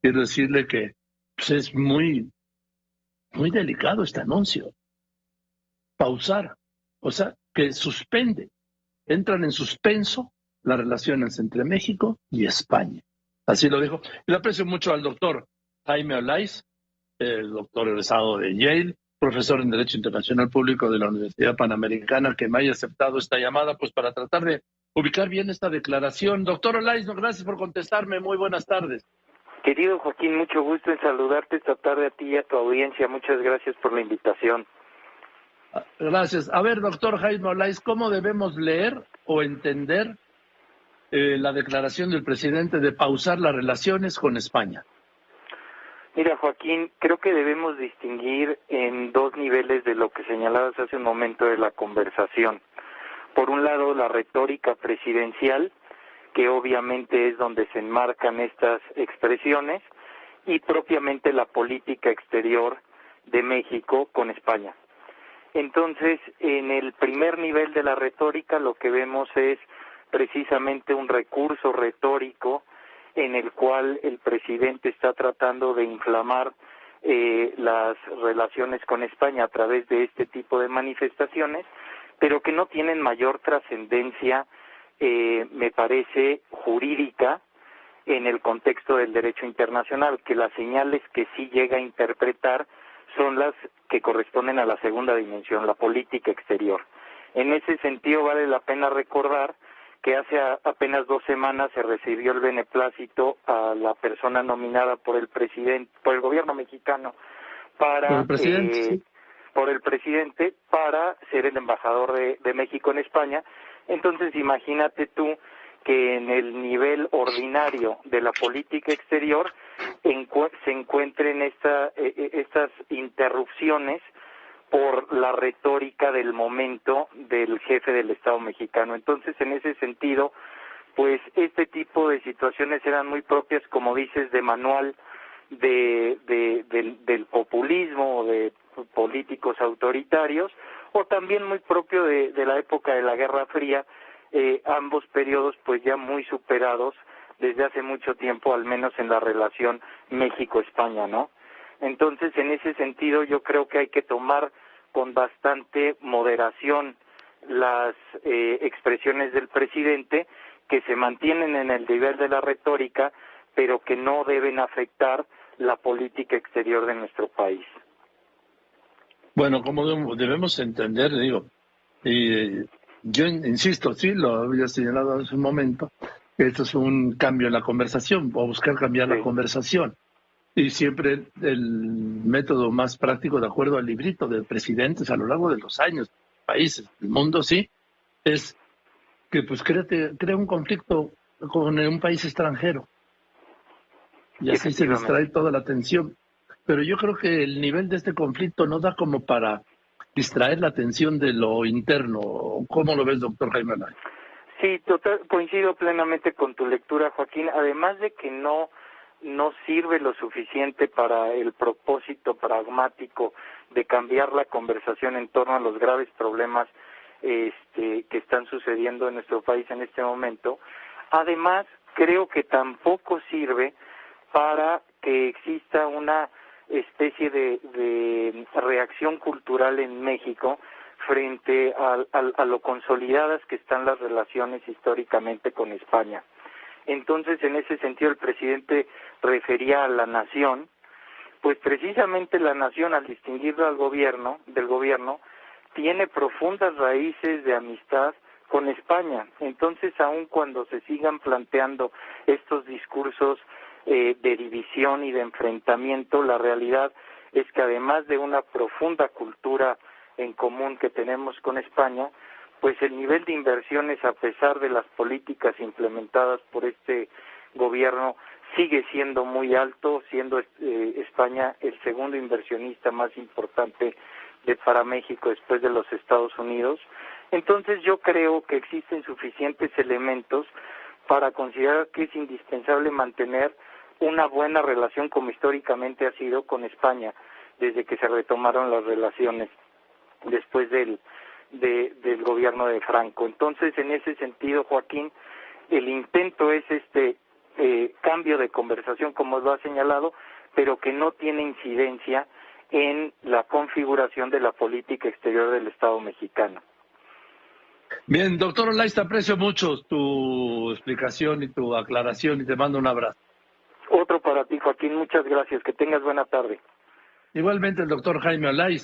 quiero decirle que pues, es muy delicado este anuncio. Pausar, o sea, que suspende, entran en suspenso las relaciones entre México y España. Así lo dijo. Y le aprecio mucho al doctor Jaime Olaiz, el doctor egresado de Yale, profesor en Derecho Internacional Público de la Universidad Panamericana, que me haya aceptado esta llamada, pues para tratar de ubicar bien esta declaración. Doctor Olaiz, gracias por contestarme. Muy buenas tardes. Querido Joaquín, mucho gusto en saludarte esta tarde a ti y a tu audiencia. Muchas gracias por la invitación. Gracias. A ver, doctor Jaime Olaiz, ¿cómo debemos leer o entender la declaración del presidente de pausar las relaciones con España? Mira, Joaquín, creo que debemos distinguir en dos niveles de lo que señalabas hace un momento de la conversación. Por un lado, la retórica presidencial, que obviamente es donde se enmarcan estas expresiones, y propiamente la política exterior de México con España. Entonces, en el primer nivel de la retórica, lo que vemos es precisamente un recurso retórico en el cual el presidente está tratando de inflamar las relaciones con España a través de este tipo de manifestaciones, pero que no tienen mayor trascendencia, me parece, jurídica en el contexto del derecho internacional, que las señales que sí llega a interpretar son las que corresponden a la segunda dimensión, la política exterior. En ese sentido, vale la pena recordar que hace apenas 2 semanas se recibió el beneplácito a la persona nominada por el presidente, por el gobierno mexicano, para por el presidente para ser el embajador de México en España. Entonces, imagínate tú que en el nivel ordinario de la política exterior se encuentren estas interrupciones por la retórica del momento del jefe del Estado mexicano. Entonces, en ese sentido, pues este tipo de situaciones eran muy propias, como dices, de manual del populismo o de políticos autoritarios, o también muy propio de la época de la Guerra Fría, ambos periodos pues ya muy superados desde hace mucho tiempo, al menos en la relación México-España, ¿no? Entonces, en ese sentido, yo creo que hay que tomar con bastante moderación las expresiones del presidente, que se mantienen en el nivel de la retórica, pero que no deben afectar la política exterior de nuestro país. Bueno, como debemos entender, digo, yo insisto, sí, lo había señalado hace un momento, que esto es un cambio en la conversación, o buscar cambiar la conversación. Y siempre el método más práctico, de acuerdo al librito de presidentes a lo largo de los años, países, del mundo, sí, es que pues crea un conflicto con un país extranjero. Y así se distrae toda la atención. Pero yo creo que el nivel de este conflicto no da como para distraer la atención de lo interno. ¿Cómo lo ves, doctor Jaime Olaiz? Sí, coincido plenamente con tu lectura, Joaquín. Además de que no sirve lo suficiente para el propósito pragmático de cambiar la conversación en torno a los graves problemas que están sucediendo en nuestro país en este momento. Además, creo que tampoco sirve para que exista una especie de reacción cultural en México frente a lo consolidadas que están las relaciones históricamente con España. Entonces, en ese sentido, el presidente refería a la nación, pues precisamente la nación, al distinguirlo del gobierno, tiene profundas raíces de amistad con España. Entonces, aun cuando se sigan planteando estos discursos de división y de enfrentamiento, la realidad es que además de una profunda cultura en común que tenemos con España, pues el nivel de inversiones, a pesar de las políticas implementadas por este gobierno, sigue siendo muy alto, siendo España el segundo inversionista más importante para México después de los Estados Unidos. Entonces yo creo que existen suficientes elementos para considerar que es indispensable mantener una buena relación, como históricamente ha sido, con España, desde que se retomaron las relaciones después del gobierno de Franco. Entonces, en ese sentido, Joaquín, el intento es cambio de conversación, como lo ha señalado, pero que no tiene incidencia en la configuración de la política exterior del Estado mexicano. Bien, doctor Olaiz, te aprecio mucho tu explicación y tu aclaración y te mando un abrazo. Otro para ti, Joaquín, muchas gracias, que tengas buena tarde. Igualmente el doctor Jaime Olaiz.